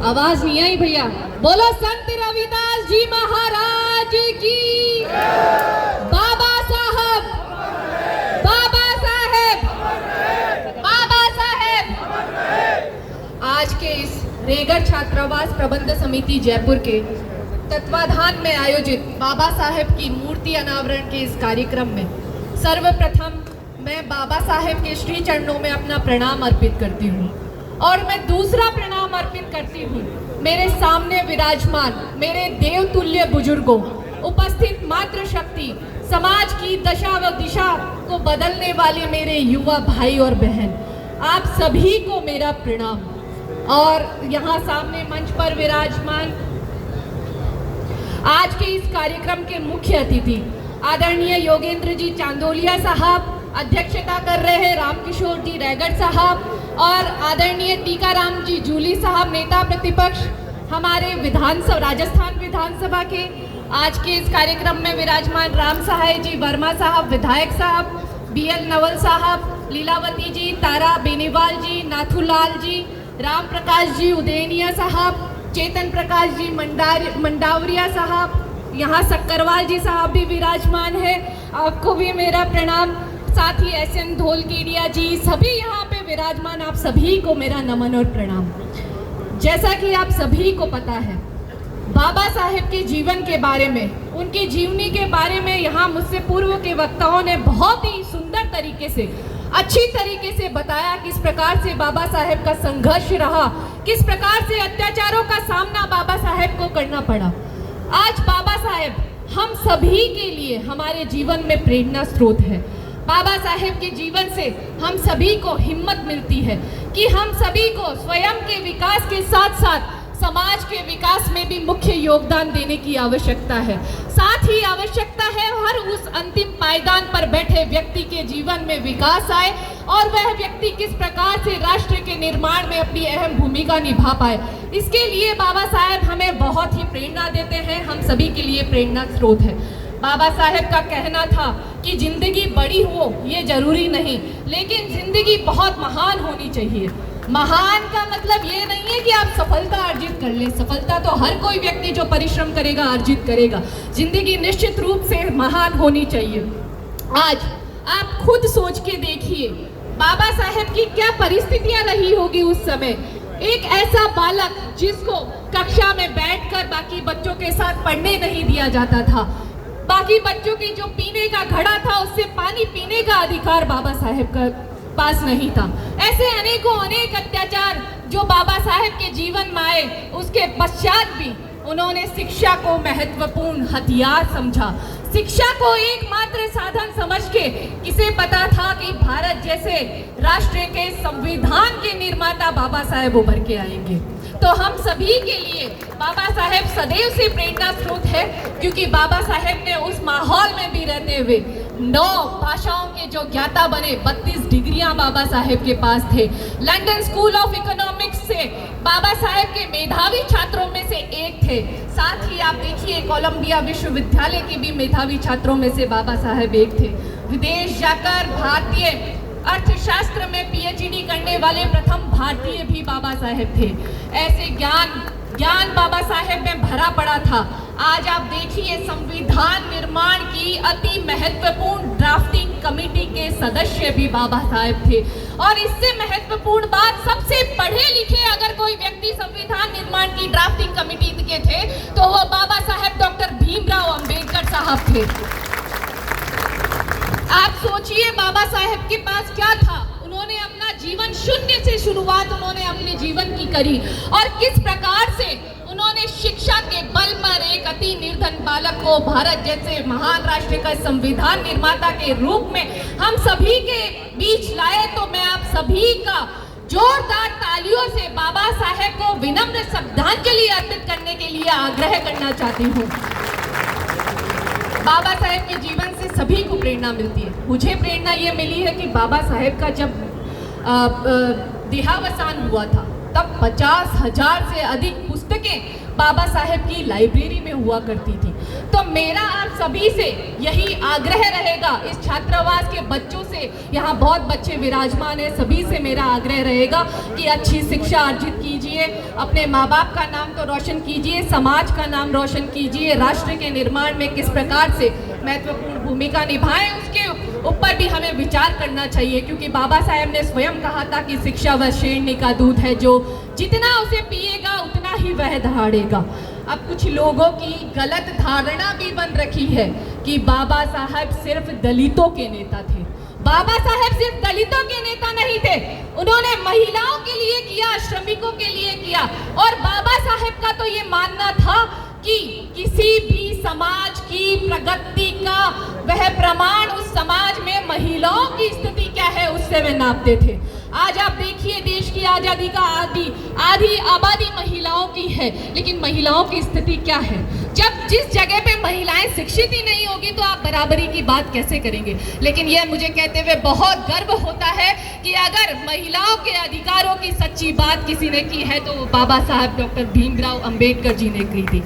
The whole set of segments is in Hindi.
आवाज नहीं आई भैया। बोलो संत रविदास जी महाराज की। बाबा साहब, बाबा साहेब, बाबा साहेब। आज के इस रेगड़ छात्रावास प्रबंध समिति जयपुर के तत्वाधान में आयोजित बाबा साहेब की मूर्ति अनावरण के इस कार्यक्रम में सर्वप्रथम मैं बाबा साहेब के श्री चरणों में अपना प्रणाम अर्पित करती हूँ और मैं दूसरा प्रणाम अर्पित करती हूँ मेरे सामने विराजमान मेरे देवतुल्य बुजुर्गों, उपस्थित मातृशक्ति, समाज की दशा व दिशा को बदलने वाले मेरे युवा भाई और बहन, आप सभी को मेरा प्रणाम। और यहाँ सामने मंच पर विराजमान आज के इस कार्यक्रम के मुख्य अतिथि आदरणीय योगेंद्र जी चांदोलिया साहब, अध्यक्षता कर रहे हैं रामकिशोर जी रैगड़ साहब और आदरणीय टीकाराम जी जूली साहब, नेता प्रतिपक्ष हमारे राजस्थान विधानसभा के। आज के इस कार्यक्रम में विराजमान राम सहाय जी वर्मा साहब, विधायक साहब, BL नवल साहब, लीलावती जी, तारा बेनीवाल जी, नाथूलाल जी, राम प्रकाश जी उदेनिया साहब, चेतन प्रकाश जी मंडावरिया साहब, यहाँ सक्करवाल जी साहब भी विराजमान है, आपको भी मेरा प्रणाम। साथ ही SN धोलकेडिया जी, सभी यहाँ पे विराजमान, आप सभी को मेरा नमन और प्रणाम। जैसा कि आप सभी को पता है, बाबा साहेब के जीवन के बारे में, उनकी जीवनी के बारे में यहाँ मुझसे पूर्व के वक्ताओं ने बहुत ही सुंदर तरीके से, अच्छी तरीके से बताया किस प्रकार से बाबा साहेब का संघर्ष रहा, किस प्रकार से अत्याचारों का सामना बाबा साहेब को करना पड़ा। आज बाबा साहेब हम सभी के लिए हमारे जीवन में प्रेरणा स्रोत है। बाबा साहेब के जीवन से हम सभी को हिम्मत मिलती है कि हम सभी को स्वयं के विकास के साथ साथ समाज के विकास में भी मुख्य योगदान देने की आवश्यकता है। साथ ही आवश्यकता है हर उस अंतिम पायदान पर बैठे व्यक्ति के जीवन में विकास आए और वह व्यक्ति किस प्रकार से राष्ट्र के निर्माण में अपनी अहम भूमिका निभा पाए। इसके लिए बाबा साहेब हमें बहुत ही प्रेरणा देते हैं, हम सभी के लिए प्रेरणा स्रोत है। बाबा साहेब का कहना था कि जिंदगी बड़ी हो ये जरूरी नहीं, लेकिन जिंदगी बहुत महान होनी चाहिए। महान का मतलब ये नहीं है कि आप सफलता अर्जित कर लें, सफलता तो हर कोई व्यक्ति जो परिश्रम करेगा अर्जित करेगा। जिंदगी निश्चित रूप से महान होनी चाहिए। आज आप खुद सोच के देखिए बाबा साहेब की क्या परिस्थितियां रही होगी उस समय। एक ऐसा बालक जिसको कक्षा में बैठकर बाकी बच्चों के साथ पढ़ने नहीं दिया जाता था, बाकी बच्चों की जो पीने का घड़ा था उससे पानी पीने का अधिकार बाबा साहेब का पास नहीं था। ऐसे अनेक अत्याचार जो बाबा साहेब के जीवन में आए, उसके पश्चात भी उन्होंने शिक्षा को महत्वपूर्ण हथियार समझा। शिक्षा को एकमात्र साधन समझ के किसे पता था कि भारत जैसे राष्ट्र के संविधान के निर्माता बाबा साहेब उभर के आएंगे। तो हम सभी के लिए बाबा साहेब सदैव से प्रेरणा स्रोत है, क्योंकि बाबा साहेब ने उस माहौल में भी रहते हुए 9 भाषाओं के जो ज्ञाता बने, 32 डिग्रियां बाबा साहेब के पास थे। लंदन स्कूल ऑफ इकोनॉमिक्स से बाबा साहेब के मेधावी छात्रों में से एक थे। साथ ही आप देखिए कोलंबिया विश्वविद्यालय के भी मेधावी छात्रों में से बाबा साहेब एक थे। विदेश जाकर भारतीय अर्थशास्त्र में PhD करने वाले प्रथम भारतीय भी बाबा साहेब थे। ऐसे ज्ञान बाबा साहेब में भरा पड़ा था। आज आप देखिए संविधान निर्माण की अति महत्वपूर्ण ड्राफ्टिंग कमेटी के सदस्य भी बाबा साहेब थे। और इससे महत्वपूर्ण बात, सबसे पढ़े लिखे अगर कोई व्यक्ति संविधान निर्माण की ड्राफ्टिंग कमेटी के थे तो वो बाबा साहेब डॉक्टर भीमराव अंबेडकर साहब थे। आप सोचिए बाबा साहेब के पास क्या था। उन्होंने अपना जीवन शून्य से शुरुआत उन्होंने अपने जीवन की करी और किस प्रकार से उन्होंने शिक्षा के बल पर एक अति निर्धन बालक को भारत जैसे महान राष्ट्र का संविधान निर्माता के रूप में हम सभी के बीच लाए। तो मैं आप सभी का जोरदार तालियों से बाबा साहेब को विनम्र श्रद्धांजलि अर्पित करने के लिए आग्रह करना चाहती हूँ। बाबा साहेब के जीवन से सभी को प्रेरणा मिलती है। मुझे प्रेरणा ये मिली है कि बाबा साहेब का जब देहावसान हुआ था तब 50,000 से अधिक पुस्तकें बाबा साहेब की लाइब्रेरी में हुआ करती थी। तो मेरा आप सभी से यही आग्रह रहेगा, इस छात्रावास के बच्चों से, यहाँ बहुत बच्चे विराजमान हैं, सभी से मेरा आग्रह रहेगा कि अच्छी शिक्षा अर्जित कीजिए, अपने माँ बाप का नाम तो रोशन कीजिए, समाज का नाम रोशन कीजिए, राष्ट्र के निर्माण में किस प्रकार से महत्वपूर्ण भूमिका निभाएं उसके ऊपर भी हमें विचार करना चाहिए, क्योंकि बाबा साहेब ने स्वयं कहा था कि शिक्षा वह शेरनी का दूध है जो जितना उसे पिएगा उतना ही वह दहाड़ेगा। अब कुछ लोगों की गलत धारणा भी बन रखी है कि बाबा साहब सिर्फ दलितों के नेता थे। बाबा साहब सिर्फ दलितों के नेता नहीं थे, उन्होंने महिलाओं के लिए किया, श्रमिकों के लिए किया। और बाबा साहब का तो ये मानना था कि किसी भी समाज की प्रगति का वह प्रमाण उस समाज में महिलाओं की स्थिति क्या है उससे वे नापते थे। आज आप देखिए, देश की आज़ादी का आधी आबादी महिलाओं की है, लेकिन महिलाओं की स्थिति क्या है? जब जिस जगह पे महिलाएं शिक्षित ही नहीं होगी तो आप बराबरी की बात कैसे करेंगे? लेकिन यह मुझे कहते हुए बहुत गर्व होता है कि अगर महिलाओं के अधिकारों की सच्ची बात किसी ने की है तो वो बाबा साहब डॉक्टर भीमराव अंबेडकर जी ने की थी।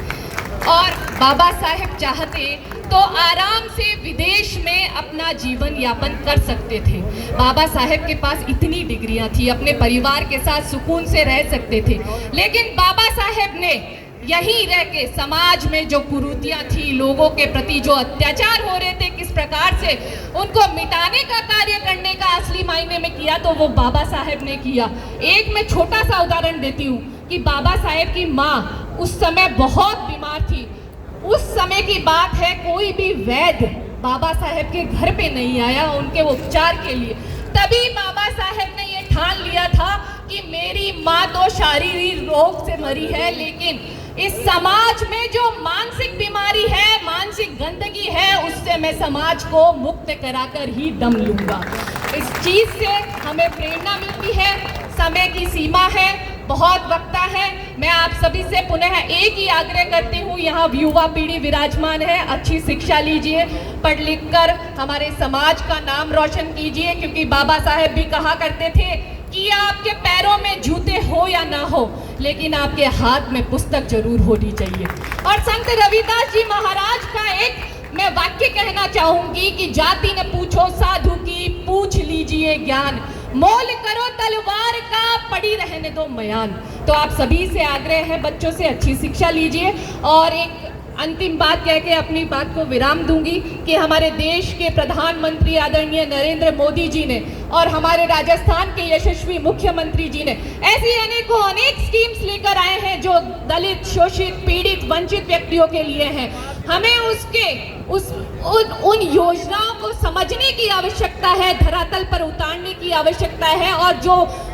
और बाबा साहब चाहते तो आराम से विदेश में अपना जीवन यापन कर सकते थे। बाबा साहब के पास इतनी डिग्रियां थी, अपने परिवार के साथ सुकून से रह सकते थे, लेकिन बाबा साहब ने यहीं रह के समाज में जो कुरीतियां थी, लोगों के प्रति जो अत्याचार हो रहे थे, किस प्रकार से उनको मिटाने का कार्य करने का असली मायने में किया तो वो बाबा साहब ने किया। एक मैं छोटा सा उदाहरण देती हूँ कि बाबा साहब की माँ उस समय बहुत बीमार थी। उस समय की बात है, कोई भी वैद्य बाबा साहब के घर पे नहीं आया उनके उपचार के लिए। तभी बाबा साहब ने ये ठान लिया था कि मेरी माँ तो शारीरिक रोग से मरी है, लेकिन इस समाज में जो मानसिक बीमारी है, मानसिक गंदगी है, उससे मैं समाज को मुक्त कराकर ही दम लूंगा। इस चीज से हमें प्रेरणा मिलती है। समय की सीमा है, बहुत वक्त है। मैं आप सभी से पुनः एक ही आग्रह करती हूँ, यहाँ युवा पीढ़ी विराजमान है, अच्छी शिक्षा लीजिए, पढ़ लिख कर हमारे समाज का नाम रोशन कीजिए, क्योंकि बाबा साहेब भी कहा करते थे कि आपके पैरों में जूते हो या ना हो, लेकिन आपके हाथ में पुस्तक जरूर होनी चाहिए। और संत रविदास जी महाराज का एक मैं वाक्य कहना चाहूंगी कि जाति ने पूछो साधु की, पूछ लीजिए ज्ञान, मोल करो तलवार का, पड़ी रहने दो मयान। तो आप सभी से आग्रह है, बच्चों से अच्छी शिक्षा लीजिए। और एक अंतिम बात कह के अपनी बात को विराम दूंगी कि हमारे देश के प्रधानमंत्री आदरणीय नरेंद्र मोदी जी ने और हमारे राजस्थान के यशस्वी मुख्यमंत्री जी ने ऐसी अनेक स्कीम्स लेकर आए हैं जो दलित, शोषित, पीड़ित, वंचित व्यक्तियों के लिए हैं। हमें उन योजनाओं को समझने की आवश्यकता है, धरातल पर उतारने की आवश्यकता है, और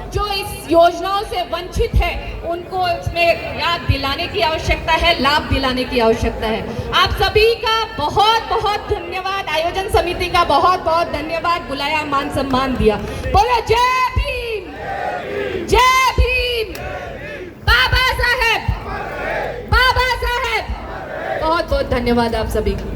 जो इस योजनाओं से वंचित है उनको इसमें याद दिलाने की आवश्यकता है, लाभ दिलाने की आवश्यकता है। आप सभी का बहुत बहुत धन्यवाद, आयोजन समिति का बहुत बहुत धन्यवाद, बुलाया, मान सम्मान दिया। बोलो जय भीम, जय भीम, बाबा साहेब, बाबा साहेब। बहुत बहुत धन्यवाद आप सभी का।